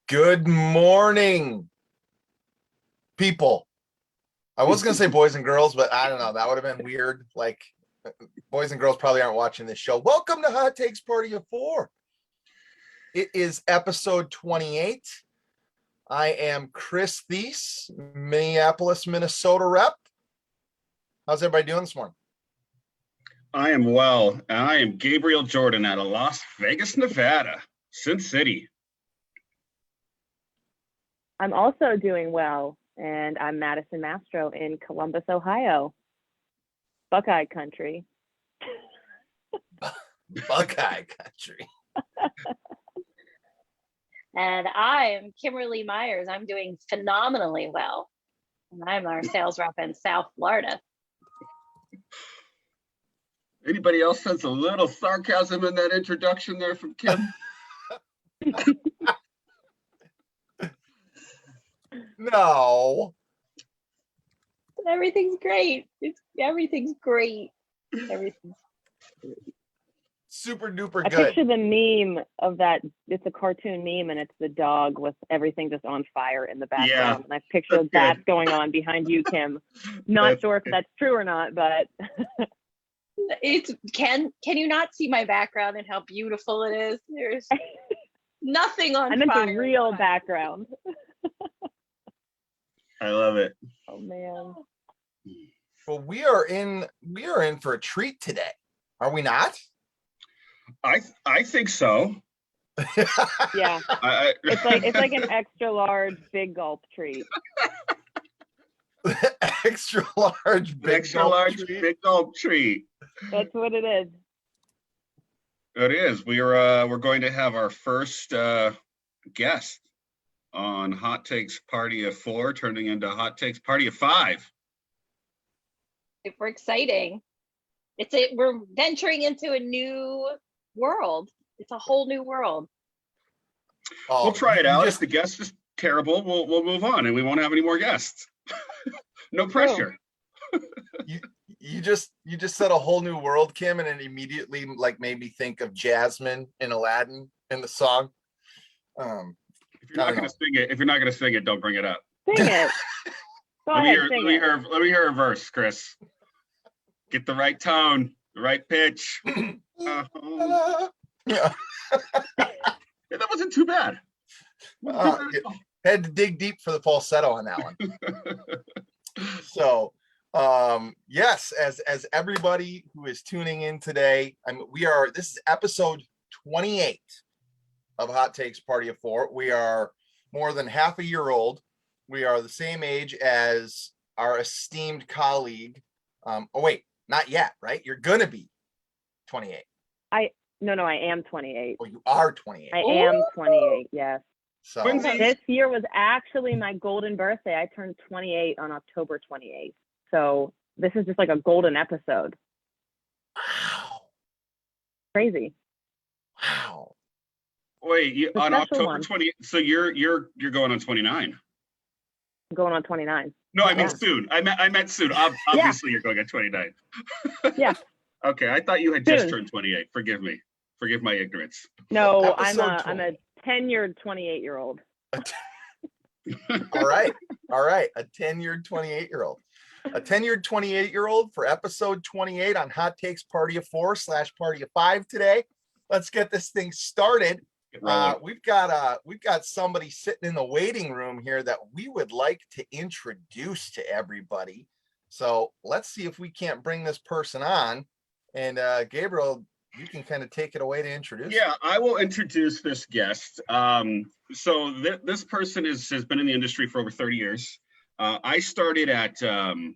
Good morning, people. I was going to say boys and girls, but I don't know. That would have been weird. Like, boys and girls probably aren't watching this show. Welcome to Hot Takes Party of 4. It is episode 28. I am Chris Thies, Minneapolis, Minnesota rep. How's everybody doing this morning? I am well. I am Gabriel Jordan out of Las Vegas, Nevada, Sin City. I'm also doing well, and I'm Madison Mastro in Columbus, Ohio. Buckeye country. Buckeye country. And I'm Kimberly Myers. I'm doing phenomenally well. And I'm our sales rep in South Florida. Anybody else sense a little sarcasm in that introduction there from Kim? No. Everything's great. Everything's great. Everything's great. Super duper I good. picture the meme of that. It's a cartoon meme, and it's the dog with everything just on fire in the background. Yeah, and I picture that going on behind you, Kim. Not sure if that's true or not, but Can you not see my background and how beautiful it is? There's nothing on fire. I meant the real background. I love it. Oh man. Well, we are in for a treat today. Are we not? I think so. Yeah. It's like an extra large big gulp treat. Extra large big gulp treat. That's what it is. It is. We're going to have our first guest on Hot Takes Party of 4, turning into Hot Takes Party of 5. Super exciting. We're venturing into a new world. It's a whole new world. We'll try it out. If the guest is terrible, we'll move on, and we won't have any more guests. No pressure. You just said a whole new world, Kim, and it immediately made me think of Jasmine in Aladdin in the song. If you're not gonna sing it, don't bring it up. Sing it. Let me hear a verse, Chris. Get the right tone, the right pitch. Yeah. That wasn't too bad. Had to dig deep for the falsetto on that one. So, yes, as everybody who is tuning in today, this is episode 28 of Hot Takes Party of 4. We are more than half a year old. We are the same age as our esteemed colleague. Oh wait, not yet, right? You're gonna be 28. No, I am 28. Oh, you are 28. I am 28, yes. So this year was actually my golden birthday. I turned 28 on October 28th. So this is just like a golden episode. Wow. Crazy. Wow. Wait, on October 28th, so you're going on 29. I'm going on 29. No, I mean soon. I meant soon. Obviously, You're going at 29. Yeah. Okay, I thought you had just turned 28. Forgive me. Forgive my ignorance. No, I'm a tenured 28-year-old. All right. A tenured 28-year-old. A tenured 28-year-old for episode 28 on Hot Takes Party of 4 / Party of 5 today. Let's get this thing started. We've got somebody sitting in the waiting room here that we would like to introduce to everybody. So let's see if we can't bring this person on. And Gabriel, you can kind of take it away to introduce. Yeah, I will introduce this guest. So this person has been in the industry for over 30 years. I started at Sweda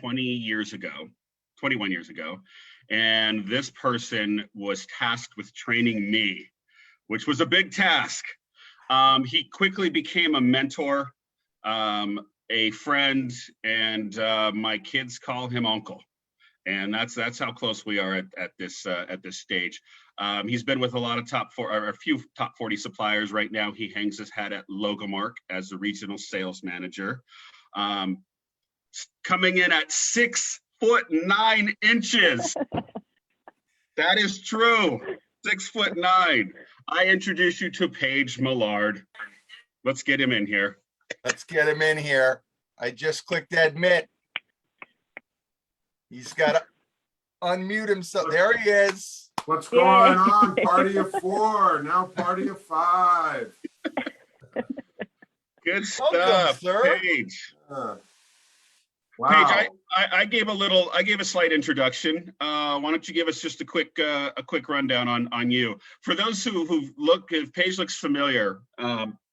21 years ago. And this person was tasked with training me, which was a big task. He quickly became a mentor, a friend, and my kids call him Uncle. And that's how close we are at this stage. He's been with a few top 40 suppliers. Right now, he hangs his hat at Logomark as the regional sales manager. Coming in at 6'9" That is true. 6'9". I introduce you to Paige Mallard. Let's get him in here. Let's get him in here. I just clicked admit. He's got to unmute himself. There he is. What's Yay. going on? Party of 4, now party of 5. Good Welcome, stuff, sir. Paige. Wow. Paige, I gave a slight introduction. Why don't you give us just a quick rundown on you? For those who look, if Paige looks familiar,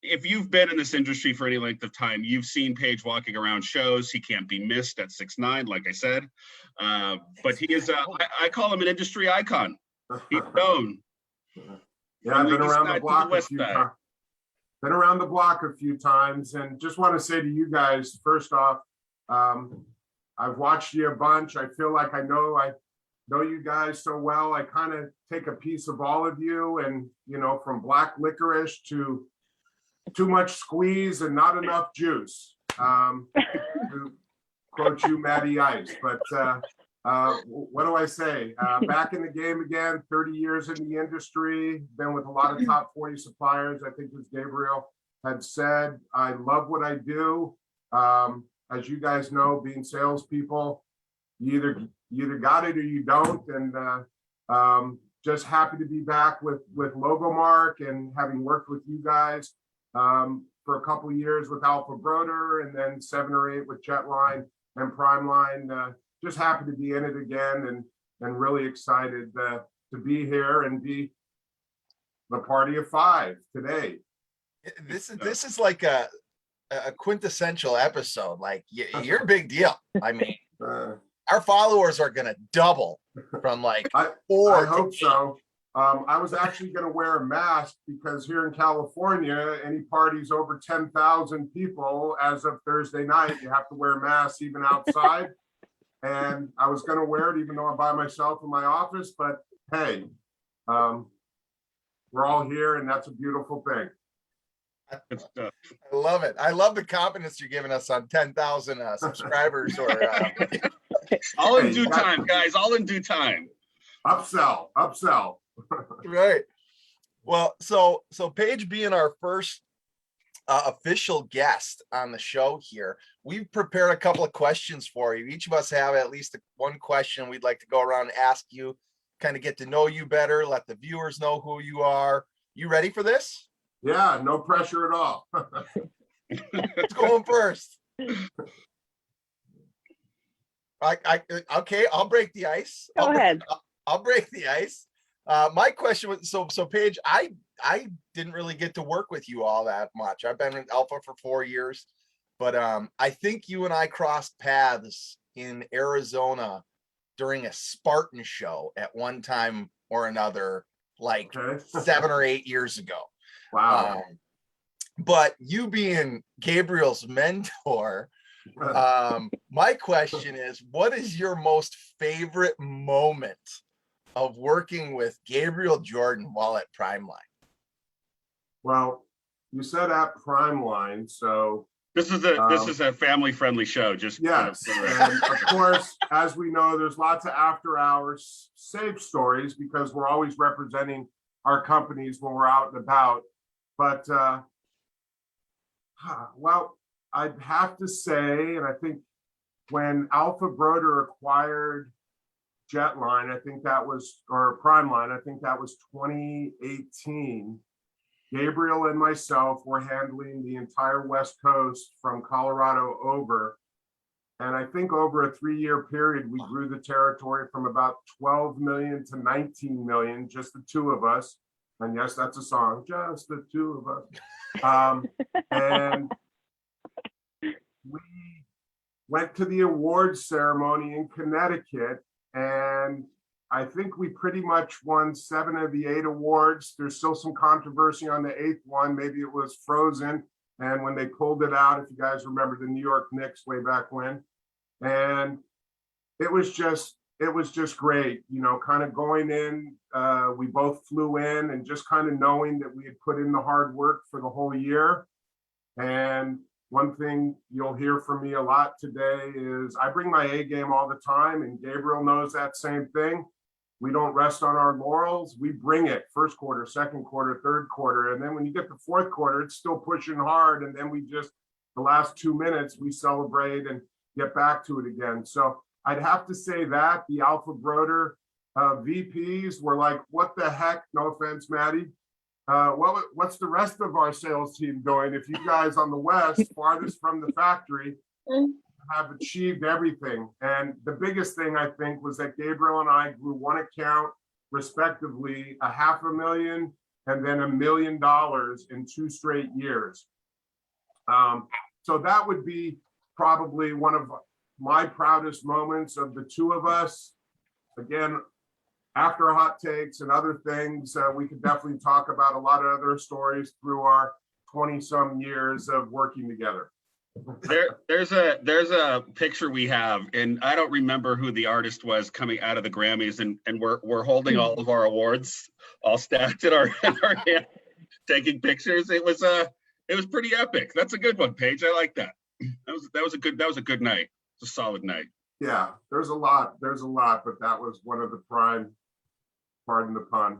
if you've been in this industry for any length of time, you've seen Paige walking around shows. He can't be missed at 6'9", like I said. But he is, I call him an industry icon. He's known. Yeah, I've been around the block a west few side. times. Been around the block a few times, and just want to say to you guys, first off, I've watched you a bunch. I feel like I know you guys so well. I kind of take a piece of all of you, and from black licorice to too much squeeze and not enough juice. To quote you, Matty Ice. But what do I say? Back in the game again, 30 years in the industry, been with a lot of top 40 suppliers. I think as Gabriel had said, I love what I do. As you guys know, being salespeople, you either got it or you don't. And just happy to be back with Logomark and having worked with you guys for a couple of years with Alpha Broder, and then 7 or 8 with Jetline and Primeline. Just happy to be in it again, and really excited to be here and be the party of 5 today. This is like a quintessential episode. Like you're a big deal. I mean, our followers are gonna double from like 4. I hope so. I was actually going to wear a mask because here in California, any parties over 10,000 people as of Thursday night, you have to wear masks even outside. And I was going to wear it even though I'm by myself in my office. But hey, we're all here, and that's a beautiful thing. Good stuff. I love it. I love the confidence you're giving us on 10,000 subscribers. Or All in due time, guys. All in due time. Upsell. right. Well, so Paige being our first official guest on the show here, we've prepared a couple of questions for you. Each of us have at least one question we'd like to go around and ask you, kind of get to know you better, let the viewers know who you are. You ready for this? Yeah, no pressure at all. Let's go in first. Okay, I'll break the ice. Go ahead. I'll break the ice. My question was, so Paige, I didn't really get to work with you all that much. I've been in Alpha for 4 years, but I think you and I crossed paths in Arizona during a Spartan show at one time or another, like 7 or 8 years ago. Wow. But you being Gabriel's mentor, my question is, what is your most favorite moment of working with Gabriel Jordan while at Primeline? Well, you said at Primeline, so This is a family friendly show. Just yes, and of course, as we know, there's lots of after hours safe stories because we're always representing our companies when we're out and about. But well, I'd have to say, and I think when Alpha Broder acquired Jetline, I think that was, or Primeline, I think that was 2018. Gabriel and myself were handling the entire West Coast from Colorado over. And I think over a 3-year period, we grew the territory from about 12 million to 19 million, just the two of us. And yes, that's a song, just the two of us. And we went to the awards ceremony in Connecticut, and I think we pretty much won 7 of the 8 awards. There's still some controversy on the 8th one. Maybe it was frozen. And when they pulled it out, if you guys remember the New York Knicks way back when, and it was just great, you know, kind of going in, we both flew in and just kind of knowing that we had put in the hard work for the whole year. And one thing you'll hear from me a lot today is I bring my A game all the time, and Gabriel knows that same thing. we don't rest on our laurels. We bring it first quarter, second quarter, third quarter. And then when you get to fourth quarter, it's still pushing hard. And then we just, the last 2 minutes, we celebrate and get back to it again. So I'd have to say that the Alpha Broder VPs were like, what the heck? No offense, Maddie. What's the rest of our sales team doing? If you guys on the West, farthest from the factory, have achieved everything. And the biggest thing I think was that Gabriel and I grew one account respectively, $500,000 and then $1 million in 2 straight years. So that would be probably one of my proudest moments of the two of us. Again, after hot takes and other things, we could definitely talk about a lot of other stories through our 20-some years of working together. There's a picture we have, and I don't remember who the artist was coming out of the Grammys, and we're holding all of our awards all stacked in our hand, taking pictures. It was pretty epic. That's a good one, Paige. I like that. That was a good night. It's a solid night. Yeah, there's a lot, but that was one of the prime, pardon the pun.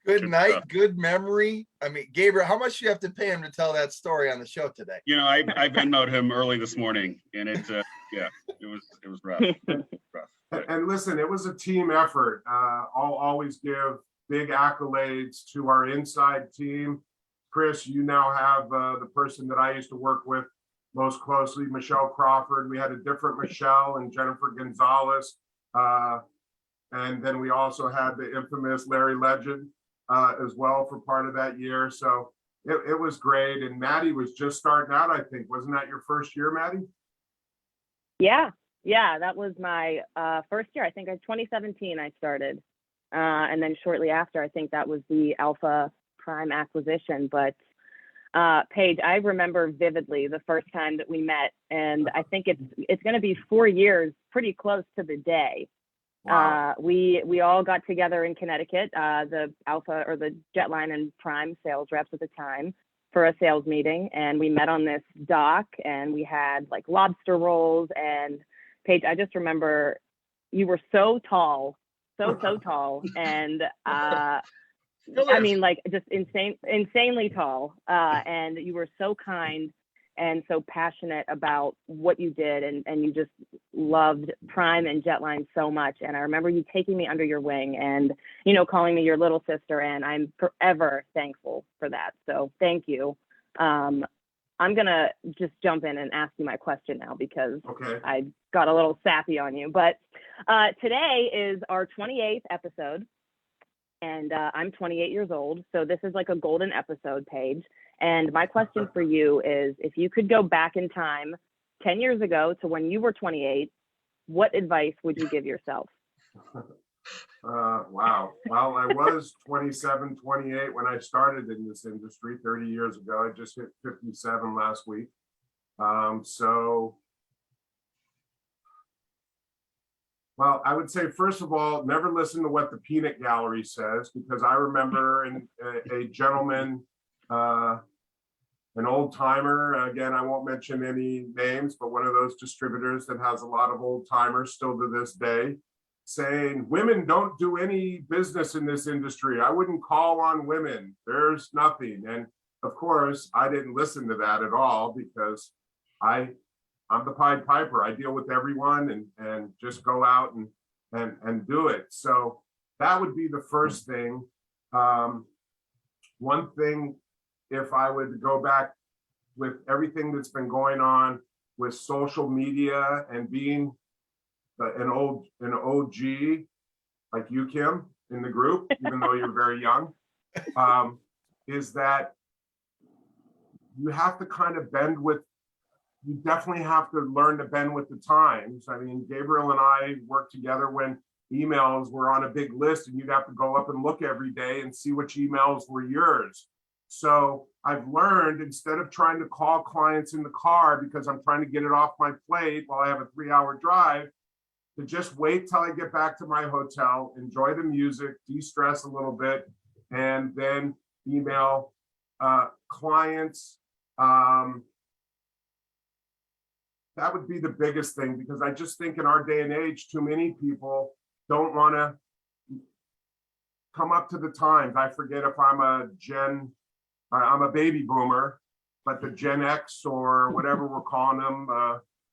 Good night, good memory. I mean, Gabriel, how much do you have to pay him to tell that story on the show today? You know, I Venmo'd him early this morning, and it was rough. And listen, it was a team effort. I'll always give big accolades to our inside team. Chris, you now have the person that I used to work with most closely, Michelle Crawford. We had a different Michelle and Jennifer Gonzalez. And then we also had the infamous Larry Legend as well for part of that year. So it was great. And Maddie was just starting out, I think. Wasn't that your first year, Maddie? Yeah, that was my first year. I think in 2017 I started. And then shortly after, I think that was the Alpha Prime acquisition. But Paige, I remember vividly the first time that we met, and I think it's going to be 4 years, pretty close to the day. Wow. We all got together in Connecticut, the Alpha or the Jetline and Prime sales reps at the time, for a sales meeting, and we met on this dock, and we had like lobster rolls. And Paige, I just remember you were so tall, so tall, and I mean, like, just insanely tall, and you were so kind and so passionate about what you did, and you just loved Prime and Jetline so much. And I remember you taking me under your wing and, you know, calling me your little sister, and I'm forever thankful for that. So thank you. I'm gonna just jump in and ask you my question now, because Okay. I got a little sappy on you. But today is our 28th episode, and I'm 28 years old. So this is like a golden episode, Paige. And my question for you is, if you could go back in time 10 years ago to when you were 28, what advice would you give yourself? Wow. Well, I was 27, 28 when I started in this industry 30 years ago. I just hit 57 last week. Well, I would say, first of all, never listen to what the peanut gallery says, because I remember a gentleman, an old timer, again, I won't mention any names, but one of those distributors that has a lot of old timers still to this day, saying women don't do any business in this industry. I wouldn't call on women. There's nothing. And of course, I didn't listen to that at all, because I'm the Pied Piper. I deal with everyone and just go out and do it. So that would be the first thing. One thing, if I would go back with everything that's been going on with social media and being an OG like you, Kim, in the group, even though you're very young, is that you have to kind of you definitely have to learn to bend with the times. I mean, Gabriel and I worked together when emails were on a big list, and you'd have to go up and look every day and see which emails were yours. So I've learned, instead of trying to call clients in the car because I'm trying to get it off my plate while I have a 3-hour drive, to just wait till I get back to my hotel, enjoy the music, de-stress a little bit, and then email clients. That would be the biggest thing, because I just think in our day and age, too many people don't want to come up to the times. I forget if I'm a baby boomer, but the Gen X or whatever we're calling them,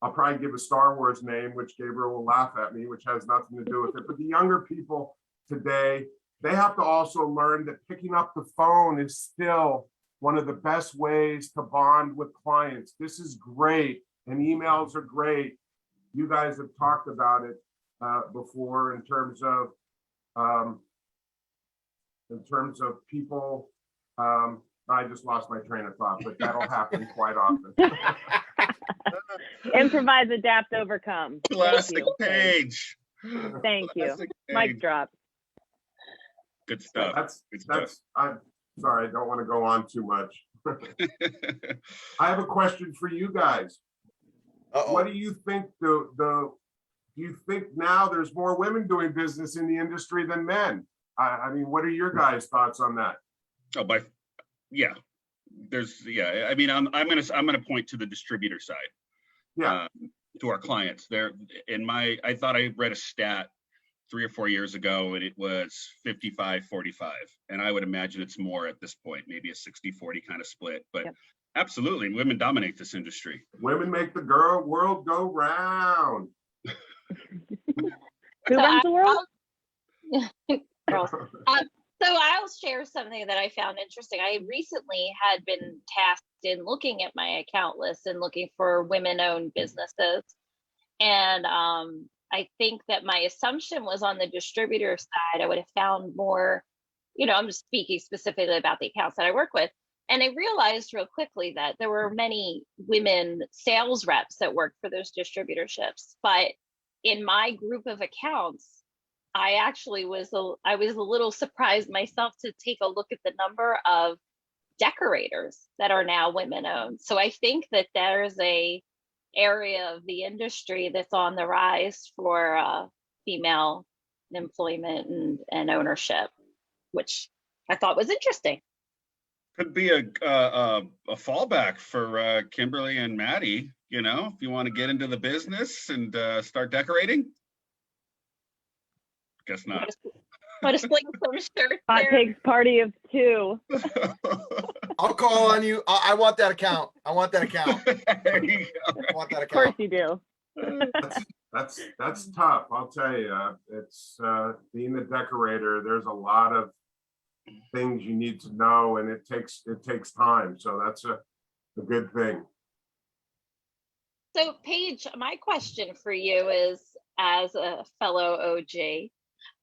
I'll probably give a Star Wars name, which Gabriel will laugh at me, which has nothing to do with it. But the younger people today, they have to also learn that picking up the phone is still one of the best ways to bond with clients. This is great, and emails are great. You guys have talked about it before in terms of people. I just lost my train of thought, but that'll happen quite often. Improvise, adapt, overcome. Classic Thank Paige. Thank you. Classic Mic Paige. drop. Good stuff. Good stuff. I'm sorry, I don't want to go on too much. I have a question for you guys. What do you think do you think now there's more women doing business in the industry than men? I mean, what are your guys' thoughts on that? Oh, yeah. I mean, I'm gonna point to the distributor side. Yeah. To our clients. I thought I read a stat 3 or 4 years ago, and it was 55-45. And I would imagine it's more at this point, maybe a 60-40 kind of split. But Yep. Absolutely, women dominate this industry. Women make the world go round. Who runs the world? Girls. So I'll share something that I found interesting. I recently had been tasked in looking at my account list and looking for women-owned businesses. And I think that my assumption was on the distributor side, I would have found more, I'm just speaking specifically about the accounts that I work with. And I realized real quickly that there were many women sales reps that worked for those distributorships. But in my group of accounts, I actually was a little surprised myself to take a look at the number of decorators that are now women owned. So I think that there's a area of the industry that's on the rise for female employment and ownership, which I thought was interesting. Could be a fallback for Kimberly and Maddie, if you want to get into the business and start decorating. Guess not. What a sling some shirts Hot there. takes party of 2. I'll call on you. I want that account. There you go. I want that Of course account. you do. That's tough. I'll tell you. It's being a decorator. There's a lot of things you need to know, and it takes time. So that's a good thing. So Paige, my question for you is, as a fellow OG,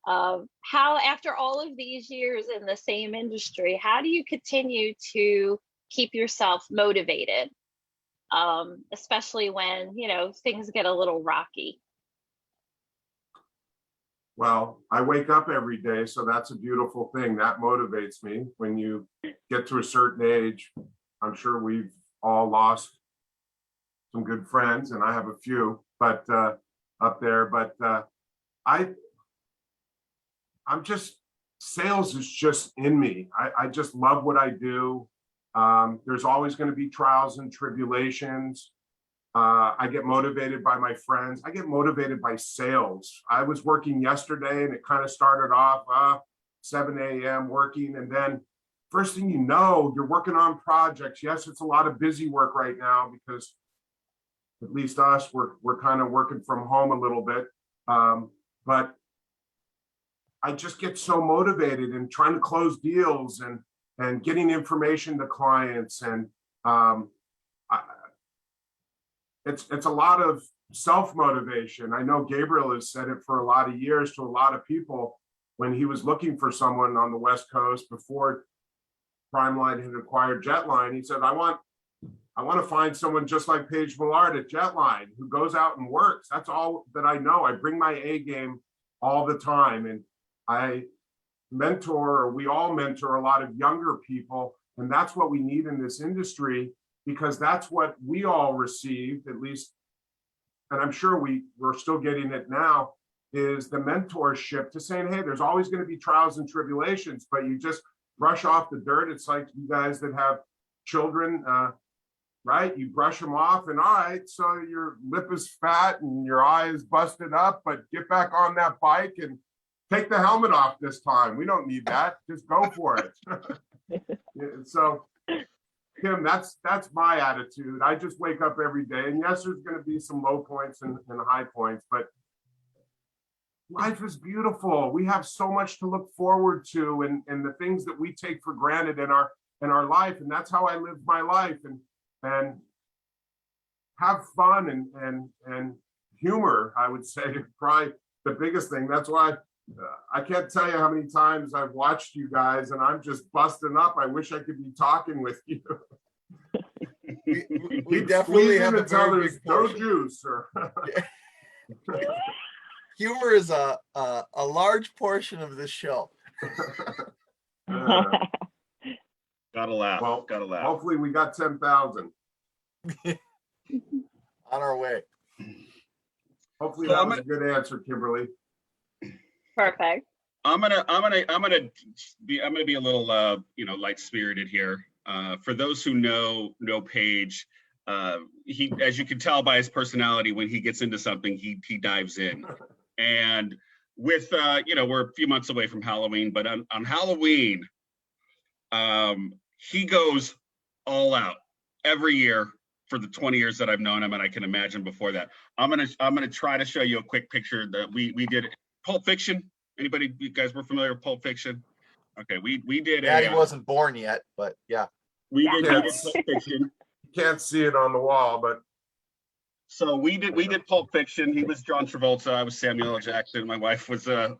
how, after all of these years in the same industry, how do you continue to keep yourself motivated, especially when, things get a little rocky? Well, I wake up every day, so that's a beautiful thing. That motivates me. When you get to a certain age, I'm sure we've all lost some good friends, and I have a few, but up there. But I'm just, sales is just in me. I just love what I do. There's always going to be trials and tribulations. I get motivated by my friends. I get motivated by sales. I was working yesterday, and it kind of started off 7 a.m. working. And then first thing you know, you're working on projects. Yes, it's a lot of busy work right now because at least us, we're kind of working from home a little bit. But I just get so motivated in trying to close deals and getting information to clients. And it's a lot of self-motivation. I know Gabriel has said it for a lot of years to a lot of people when he was looking for someone on the West Coast before Primeline had acquired Jetline. He said, I want to find someone just like Paige Mallard at Jetline who goes out and works. That's all that I know. I bring my A game all the time. And I mentor, or we all mentor a lot of younger people. And that's what we need in this industry, because that's what we all received, at least, and I'm sure we're still getting it now, is the mentorship to saying, hey, there's always going to be trials and tribulations, but you just brush off the dirt. It's like you guys that have children, right? You brush them off and all right, so your lip is fat and your eye is busted up, but get back on that bike and take the helmet off this time. We don't need that. Just go for it. So, Kim, that's my attitude. I just wake up every day, and yes, there's going to be some low points and high points, but life is beautiful. We have so much to look forward to, and the things that we take for granted in our life, and that's how I live my life, and have fun and humor. I would say probably the biggest thing. That's why I can't tell you how many times I've watched you guys, and I'm just busting up. I wish I could be talking with you. We definitely have a very big no portion. juice. Or Humor is a large portion of this show. Gotta laugh. Well, Gotta laugh. hopefully we got 10,000. On our way. Hopefully So that I'm was a good answer, Kimberly. Perfect. I'm gonna be a little light spirited here. For those who know Paige, he, as you can tell by his personality, when he gets into something, he dives in. And with we're a few months away from Halloween, but on Halloween, he goes all out every year for the 20 years that I've known him, and I can imagine before that. I'm gonna try to show you a quick picture that we did. Pulp Fiction. Anybody, you guys were familiar with Pulp Fiction? Okay, we did. Daddy wasn't born yet, but yeah. We did Pulp Fiction. You can't see it on the wall, but So we did Pulp Fiction. He was John Travolta. I was Samuel L. Jackson. My wife was Uma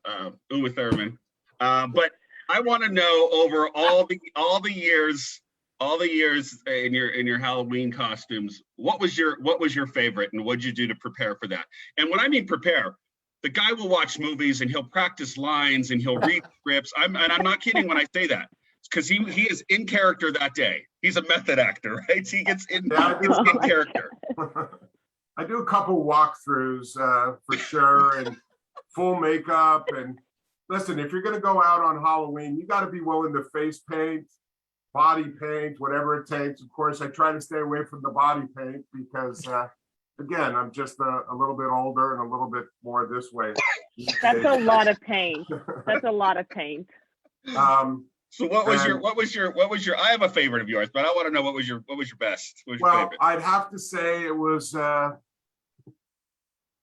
Thurman. But I want to know, over all the years in your Halloween costumes, what was your favorite, and what did you do to prepare for that? And when I mean prepare, the guy will watch movies and he'll practice lines and he'll read scripts. I'm not kidding when I say that, because he is in character that day. He's a method actor, right? He gets in character. I do a couple walkthroughs for sure, and full makeup. And listen, if you're going to go out on Halloween, you got to be willing to face paint, body paint, whatever it takes. Of course, I try to stay away from the body paint because, again, I'm just a little bit older and a little bit more this way. That's a lot of paint. That's a lot of paint. So what was your I have a favorite of yours, but I want to know what was your best? What was your Well, favorite? I'd have to say it was,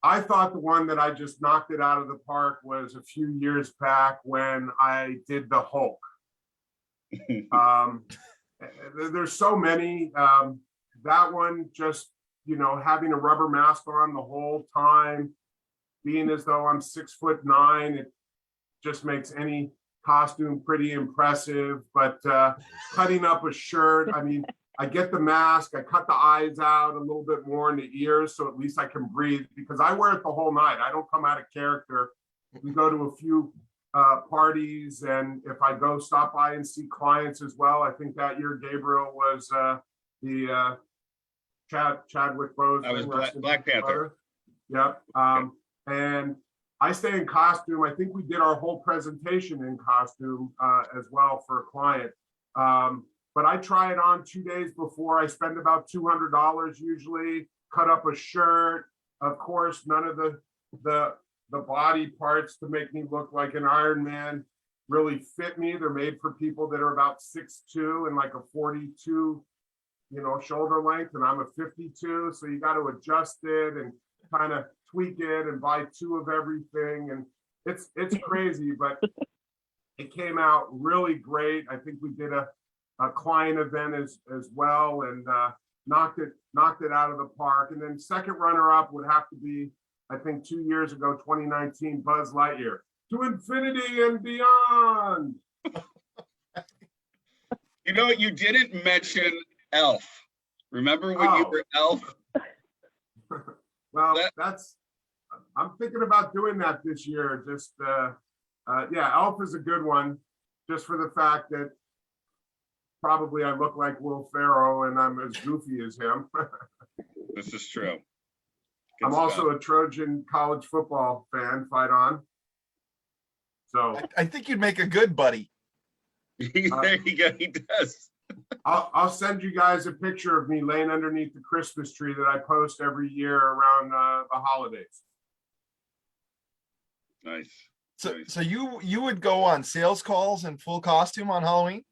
I thought the one that I just knocked it out of the park was a few years back when I did the Hulk. There's so many. That one, just, having a rubber mask on the whole time, being as though I'm 6'9", it just makes any costume pretty impressive. But cutting up a shirt, I mean, I get the mask, I cut the eyes out a little bit more in the ears, so at least I can breathe, because I wear it the whole night. I don't come out of character. We go to a few parties, and if I go stop by and see clients as well, I think that year Gabriel was the Chadwick Boseman. I was Black Panther. Yep. And I stay in costume. I think we did our whole presentation in costume as well for a client. But I try it on 2 days before. I spend about $200 usually, cut up a shirt. Of course, none of the body parts to make me look like an Iron Man really fit me. They're made for people that are about 6'2" and like a 42, shoulder length, and I'm a 52. So you got to adjust it and kind of tweak it and buy two of everything. And it's crazy, but it came out really great. I think we did a client event as well, and knocked it out of the park. And then second runner up would have to be, I think 2 years ago, 2019, Buzz Lightyear, to infinity and beyond. You didn't mention Elf. Remember when you were Elf? Well, I'm thinking about doing that this year. Just Elf is a good one, just for the fact that probably I look like Will Ferrell and I'm as goofy as him. This is true. Good I'm stuff. also a Trojan college football fan, fight on. So I think you'd make a good buddy. There you go. He does. I'll send you guys a picture of me laying underneath the Christmas tree that I post every year around the holidays. Nice. So, Nice. so you would go on sales calls in full costume on Halloween?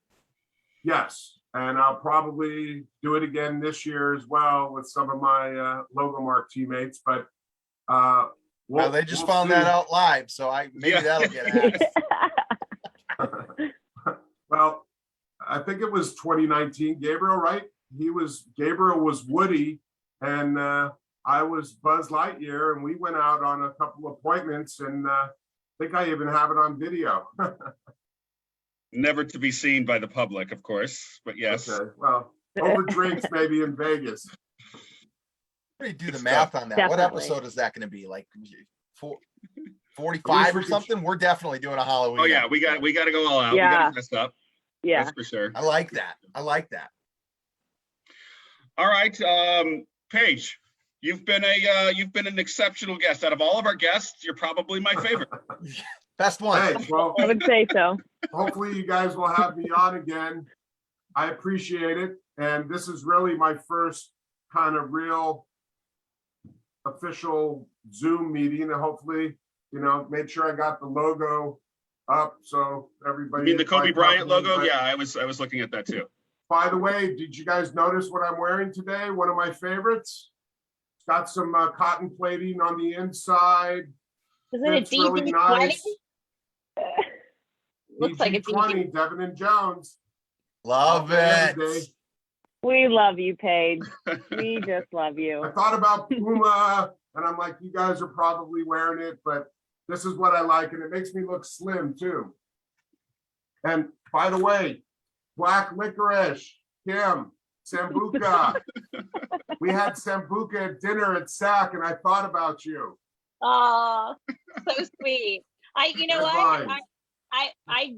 Yes, and I'll probably do it again this year as well with some of my Logo Mark teammates, but Well, they just found that out live, so maybe Yeah. that'll get axed. Well, I think it was 2019, Gabriel, right? Gabriel was Woody and I was Buzz Lightyear, and we went out on a couple appointments, and I think I even have it on video. Never to be seen by the public, of course, but yes. Okay, well, over drinks maybe in Vegas. How do you do the Good math on that? What Definitely. episode is that going to be? Like 45 or something? We're definitely doing a Halloween. Oh yeah, we got to go all out. Yeah. We got to dress up. Yeah. That's for sure. I like that. I like that. All right, Paige, you've been an exceptional guest. Out of all of our guests, you're probably my favorite. Best one. Hey, well, I would say so. hopefully you guys will have me on again. I appreciate it. And this is really my first kind of real official Zoom meeting, and hopefully, make sure I got the logo up so everybody. I mean the Kobe my Bryant company- logo? Yeah, I was looking at that too. By the way, did you guys notice what I'm wearing today? One of my favorites. It's got some cotton plating on the inside. Is it a It's really DB20? nice. Looks like it's DG20, Devin and Jones. Love All day, every it. day. We love you, Paige. We just love I you. thought about Puma, and I'm like, you guys are probably wearing it, but this is what I like, and it makes me look slim too. And by the way, black licorice, Kim, Sambuca. We had Sambuca at dinner at SAC, and I thought about you. Oh, so sweet. You know Red what? Vines.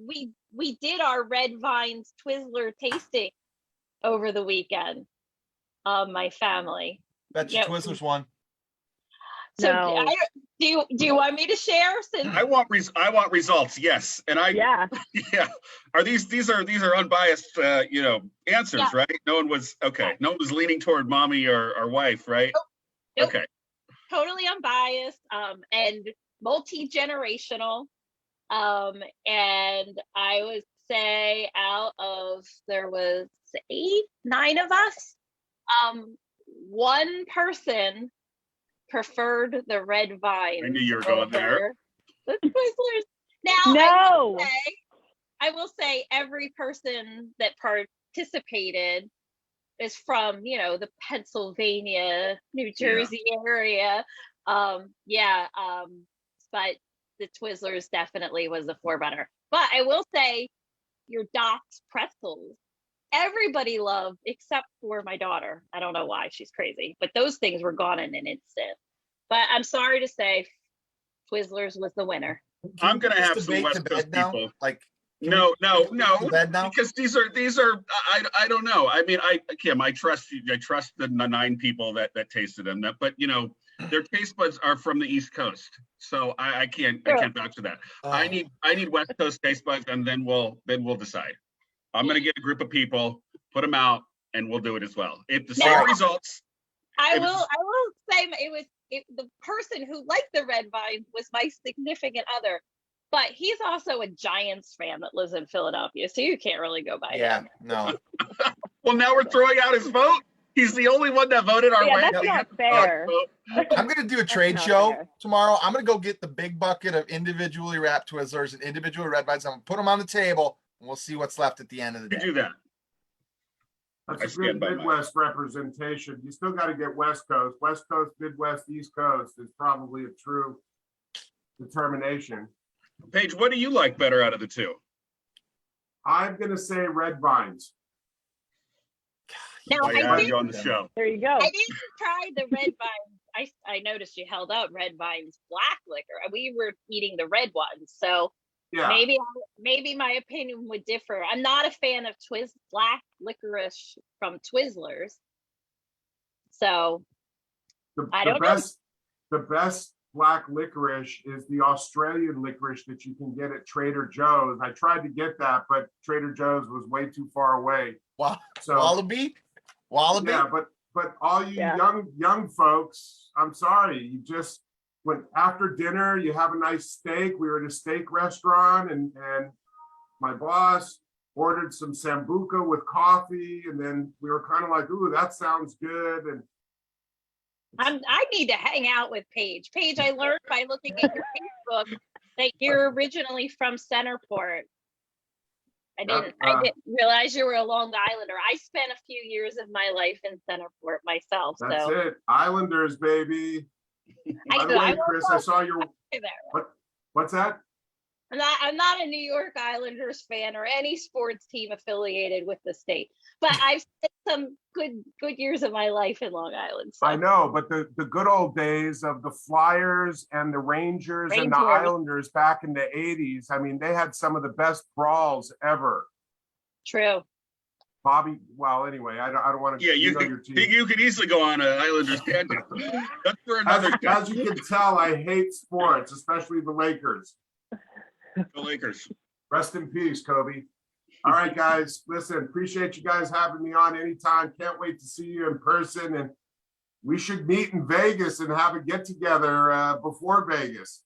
We did our Red Vines Twizzler tasting over the weekend. My family. Bet you Yeah. Twizzlers won. So No. do you want me to share? Since I want results, yes. And Yeah. yeah. Are these are unbiased answers, Yeah. right? No one was leaning toward mommy or wife, right? Nope. Okay. totally unbiased, and multi-generational. And I would say out of, there was 9 of us, one person preferred the red vines. I knew you were going there. over the Twizzlers. Now, No. I will say every person that participated is from, the Pennsylvania, New Jersey area. But the Twizzlers definitely was the forerunner. But I will say your Doc's pretzels, everybody loved except for my daughter. I don't know why, she's crazy, but those things were gone in an instant. But I'm sorry to say Twizzlers was the winner. I'm gonna Just have some debate West to Coast bed now? people. Like, No, to bed now? because these are I don't know. I mean, Kim, I trust you. I trust the 9 people that tasted them. But their taste buds are from the East Coast, so I can't vouch for that. I need West Coast taste buds, and then we'll decide. I'm gonna get a group of people, put them out, and we'll do it as well. If the same Now- results, I will say the person who liked the red vines was my significant other, but he's also a Giants fan that lives in Philadelphia, so you can't really go by Yeah, him. no. well, now we're throwing out his vote. He's the only one that voted our Yeah, way. that's We not have to fair. vote. I'm gonna do a trade not show fair. tomorrow. I'm gonna go get the big bucket of individually wrapped Twizzlers and individually red vines. I'm gonna put them on the table, and we'll see what's left at the end of the You day. do that. I That's a stand good by mine. Midwest representation. You still got to get West Coast. West Coast, Midwest, East Coast is probably a true determination. Paige, what do you like better out of the two? I'm going to say red vines. Now, I I had did you on the show. There you go. I didn't try the red vines. I noticed you held up red vines black liquor. We were eating the red ones, so Yeah. maybe my opinion would differ. I'm not a fan of black licorice from Twizzlers, so The, I the don't know. best, The best black licorice is the Australian licorice that you can get at Trader Joe's. I tried to get that, but Trader Joe's was way too far away. Wow. So Wallaby? Wallaby? yeah, but all you Yeah. young folks, I'm sorry, you just went after dinner, you have a nice steak. We were at a steak restaurant and my boss ordered some sambuca with coffee, and then we were kind of like, ooh, that sounds good. And I need to hang out with Paige. Paige, I learned by looking at your Facebook that you're originally from Centerport. I didn't realize you were a Long Islander. I spent a few years of my life in Centerport myself. that's So it. Islanders, baby. By the do. I way, won't Chris, go I saw your, there. what's that? I'm not a New York Islanders fan or any sports team affiliated with the state, but I've spent some good years of my life in Long Island. So. I know, but the good old days of the Flyers and the Rangers and the Rangers. Islanders back in the 80s, I mean, they had some of the best brawls ever. True. Bobby, well, anyway, I don't want to. Yeah, you know your team. could easily go on an Islanders tangent. That's for another day. As you can tell, I hate sports, especially the Lakers. The Lakers. Rest in peace, Kobe. All right, guys, listen, appreciate you guys having me on anytime. Can't wait to see you in person. And we should meet in Vegas and have a get together before Vegas.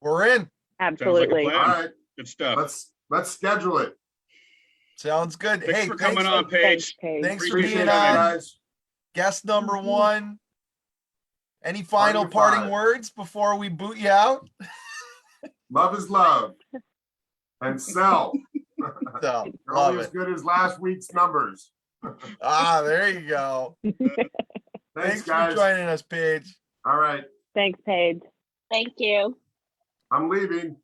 We're in. Absolutely. plan. All right, Good stuff. let's schedule it. Sounds good. Thanks Hey, for coming on, Thanks, Paige. Paige. Thanks for Appreciate being it, on. guys. Guest number Mhm. one. Any final Party parting five. words before we boot you out? Love is love. And sell. So, They're love only as it. good as last week's numbers. There you go. Thanks for guys. joining us, Paige. All right, Thanks, Paige. Thank you. I'm leaving.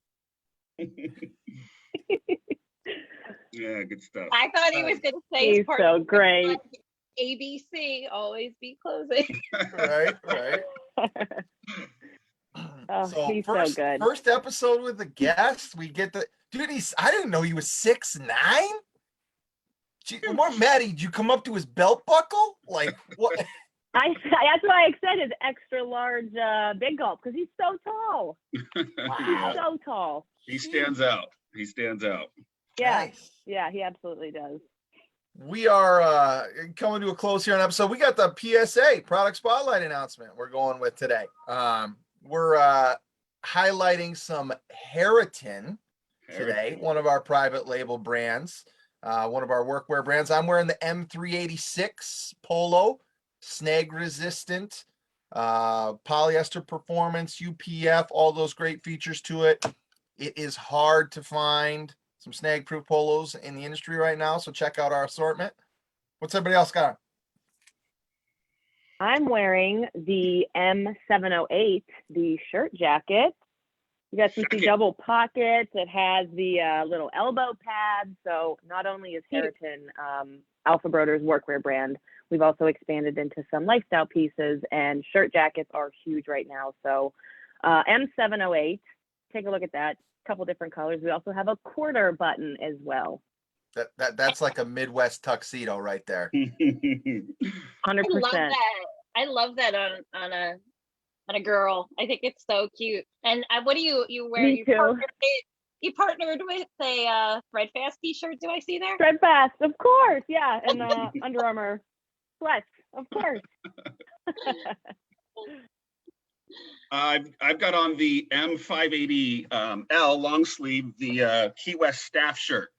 Yeah, good stuff. I thought he was going to say He's part so of the great. ABC, always be closing. Right. Oh, he's so good. First episode with a guest. We get the dude. I didn't know he was 6'9". More Maddie, did you come up to his belt buckle? Like what? That's why I said his extra large big gulp, because he's so tall. Yeah. So tall. He stands out. Yeah, Nice. yeah, he absolutely does. We are coming to a close here on episode. We got the PSA product spotlight announcement we're going with today. We're highlighting some Harriton today, one of our private label brands, one of our workwear brands. I'm wearing the M386 polo, snag resistant, polyester performance, UPF, all those great features to it. It is hard to find some snag proof polos in the industry right now, so check out our assortment. What's everybody else got on? I'm wearing the M708, the shirt jacket. You got some Jacket. double pockets. It has the little elbow pad. So not only is Harriton Alpha Broder's workwear brand, we've also expanded into some lifestyle pieces, and shirt jackets are huge right now. So M708, take a look at that. Couple different colors. We also have a quarter button as well. That's like a Midwest tuxedo right there. 100%. I love that on a girl. I think it's so cute. And what do you wear? Me too. You partnered with a Fred Fast t-shirt. Do I see there? Fred Fast, of course. Yeah, and Under Armour sweats, of course. I've got on the M580 L long sleeve, the Key West staff shirt.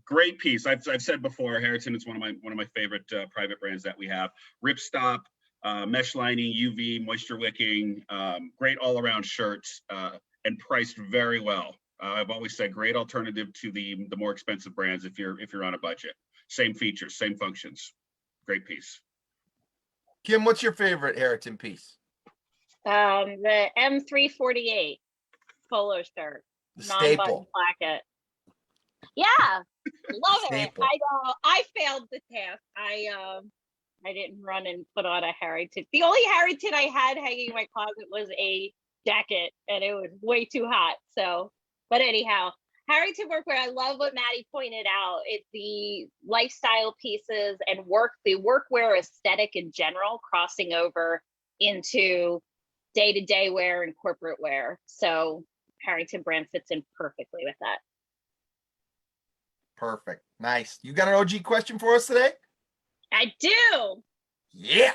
Great piece. I've said before, Harriton is one of my favorite private brands that we have. Ripstop, mesh lining, UV, moisture wicking, great all around shirts, and priced very well. I've always said great alternative to the more expensive brands if you're on a budget. Same features, same functions. Great piece. Kim, what's your favorite Harriton piece? The M348 polo shirt, The non-button staple. placket. Yeah, love it. Staple. I know. I failed the task. I didn't run and put on a Harriton. The only Harriton I had hanging in my closet was a jacket, and it was way too hot. So, but anyhow, Harriton workwear. I love what Maddie pointed out. It's the lifestyle pieces and the workwear aesthetic in general crossing over into day-to-day wear and corporate wear. So Harriton brand fits in perfectly with that. Perfect. Nice. You got an OG question for us today? I do. Yeah.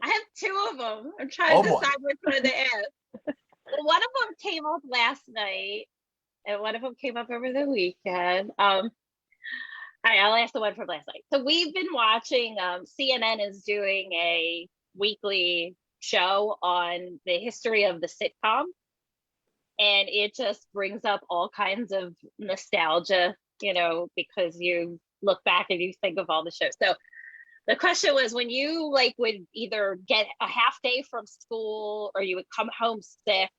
I have two of them. I'm trying Oh, to boy. decide which one to ask. Well, one of them came up last night, and one of them came up over the weekend. All right, I'll ask the one from last night. So we've been watching. CNN is doing a weekly show on the history of the sitcom, and it just brings up all kinds of nostalgia, you know, because you look back and you think of all the shows. So the question was, when you like would either get a half day from school or you would come home sick,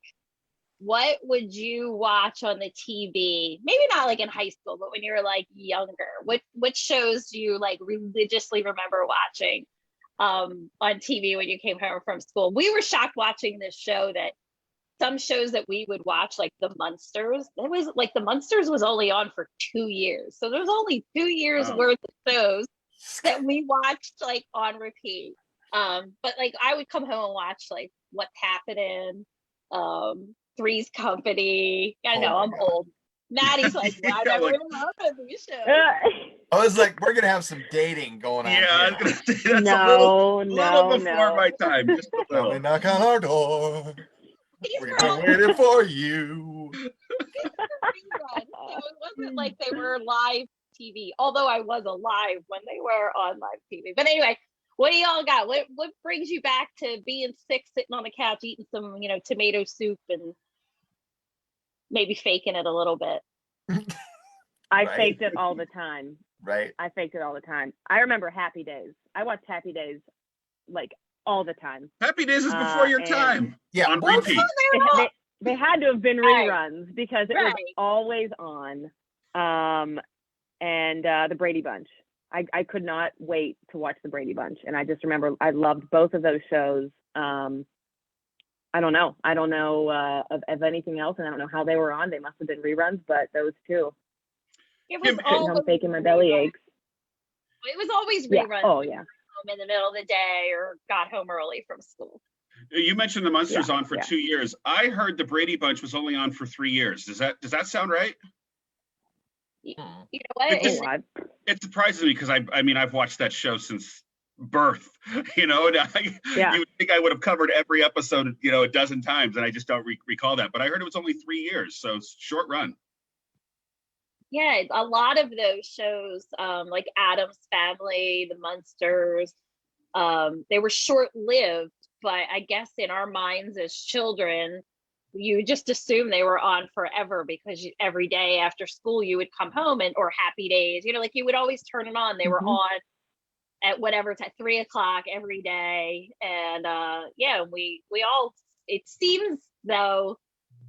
what would you watch on the TV? Maybe not like in high school, but when you were like younger, what shows do you like religiously remember watching on TV when you came home from school? We were shocked watching this show that some shows that we would watch, like the Munsters, it was like the Munsters was only on for 2 years. So there's only 2 years worth of shows that we watched like on repeat. But like I would come home and watch like What's Happening, Three's Company. I know I'm old. Maddie's like, well, I never remember these shows. I was like, we're gonna have some dating going on. Yeah, I here. was gonna say that's No, a little before no. my time. Just a Come little. and knock on our door. These We're were all waiting for you. reruns, so it wasn't like they were live TV. Although I was alive when they were on live TV. But anyway, what do y'all got? What brings you back to being sick, sitting on the couch, eating some, you know, tomato soup and maybe faking it a little bit? I Right. faked it all the time. Right. I faked it all the time. I remember Happy Days. I watched Happy Days like all the time. Happy Days is before your and- time. Yeah. On well, repeat. They had to have been Right. reruns because it was Right. always on. And the Brady Bunch. I could not wait to watch the Brady Bunch. And I just remember I loved both of those shows. I don't know of anything else, and I don't know how they were on. They must have been reruns, but those two. It was Kim, Sitting home always faking my belly reruns. aches. It was always Yeah. reruns. Oh when yeah. you were home in the middle of the day or got home early from school. You mentioned the Munsters on for yeah. 2 years. I heard the Brady Bunch was only on for 3 years. Does that sound right? You know what? It just- Oh, I- It surprises me because I mean I've watched that show since birth, you know, and Yeah. you would think I would have covered every episode, you know, a dozen times, and I just don't recall that. But I heard it was only 3 years, so it's short run. Yeah, a lot of those shows, like Addams Family, The Munsters, they were short-lived, but I guess in our minds as children, you just assume they were on forever because every day after school you would come home or Happy Days, you know, like you would always turn it on. They were Mhm. on at whatever it's at 3 o'clock every day, and yeah, we all. It seems though,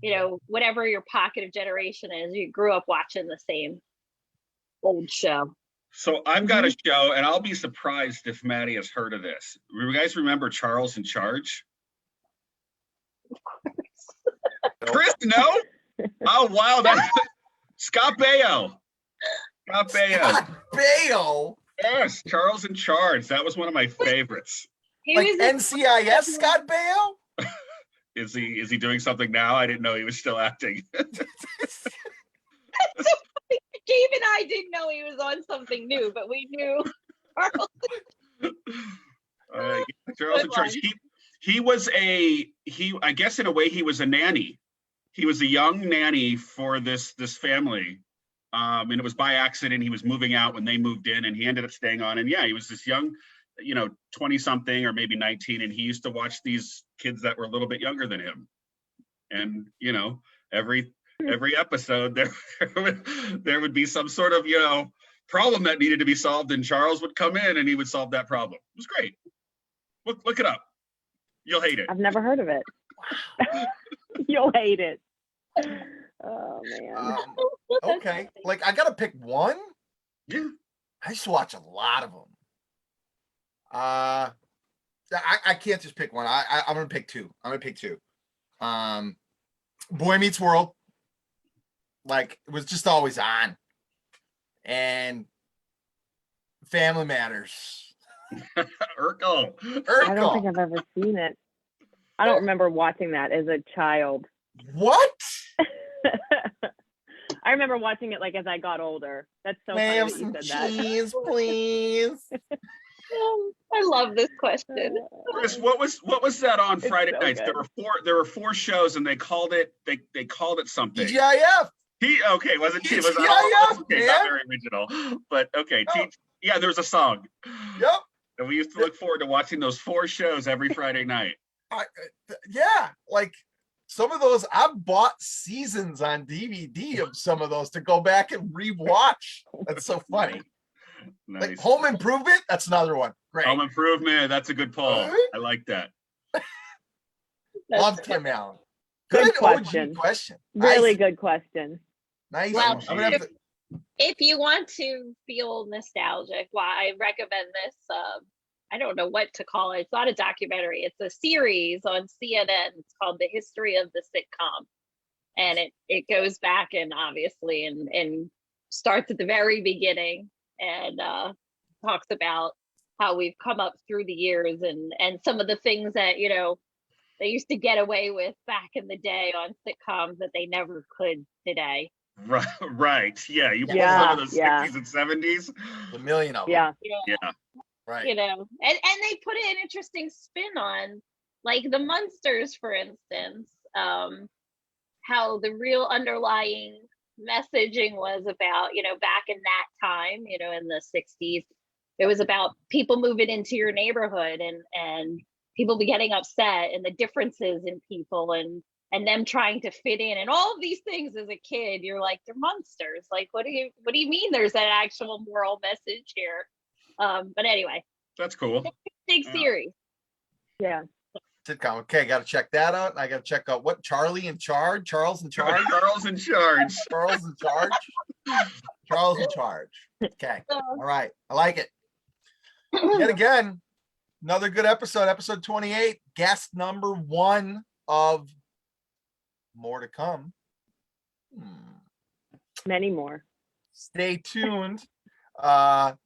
you know, whatever your pocket of generation is, you grew up watching the same old show. So I've got a show, and I'll be surprised if Maddie has heard of this. You guys remember Charles in Charge? Chris, no? Oh wow, that's Scott Baio. Scott Baio. Scott Baio. Yes, Charles in Charge. That was one of my favorites. He Like was NCIS Scott Baio? Is he doing something now? I didn't know he was still acting. Gabe and I didn't know he was on something new, but we knew Charles. Charles in Charge. He was I guess in a way he was a nanny. He was a young nanny for this family. And it was by accident. He was moving out when they moved in, and he ended up staying on. And yeah, he was this young, you know, 20 something or maybe 19. And he used to watch these kids that were a little bit younger than him. And, you know, every episode there would be some sort of, you know, problem that needed to be solved, and Charles would come in and he would solve that problem. It was great. Look it up. You'll hate it. I've never heard of it. You'll hate it. Oh man. Okay. Like I gotta pick one. Yeah. I used to watch a lot of them. I can't just pick one. I'm gonna pick two. Boy Meets World. Like it was just always on. And Family Matters. Urkel. I don't think I've ever seen it. I don't remember watching that as a child. What? I remember watching it like as I got older. That's so May I funny have that you some said that. cheese, please? I love this question. Chris, what was that on It's Friday so nights? good. There were four shows, and they called it something. TGIF. Okay, wasn't T? Was TGIF, okay, man. not very original, but okay. No. Yeah, there was a song, Yep. and we used to look forward to watching those four shows every Friday night. Yeah, like some of those, I've bought seasons on DVD of some of those to go back and rewatch. That's so funny. Like Nice. Home Improvement, that's another one. Great. Home Improvement. That's a good poll. I like that. Love Tim Allen. Good Good question. OG question. Really Nice. good question. Nice. Well, I'm gonna have to, If you want to feel nostalgic, I recommend this. I don't know what to call it. It's not a documentary. It's a series on CNN. It's called The History of the Sitcom. And it goes back and obviously and starts at the very beginning and talks about how we've come up through the years and some of the things that, you know, they used to get away with back in the day on sitcoms that they never could today. Right. Yeah. You pull Yeah, some of the yeah. 60s and 70s. a million of them. Yeah. Yeah. Right. You know, and they put an interesting spin on, like the Munsters, for instance, how the real underlying messaging was about, you know, back in that time, you know, in the 60s, it was about people moving into your neighborhood and people be getting upset and the differences in people and them trying to fit in and all of these things. As a kid, you're like, they're monsters. Like, what do you mean there's an actual moral message here? But anyway, That's cool. big Yeah. series. Yeah. Sitcom. Okay, got to check that out. And I got to check out what Charlie in charge. Charles in charge. Charles in charge. Charles in charge. Charles in charge. Okay. All right. I like it. Yet again, another good episode 28, guest number 1 of more to come. Many more. Stay tuned.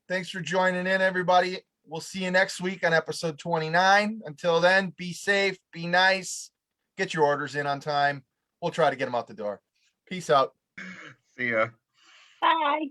Thanks for joining in, everybody. We'll see you next week on episode 29. Until then, be safe, be nice, get your orders in on time. We'll try to get them out the door. Peace out. See ya. Bye.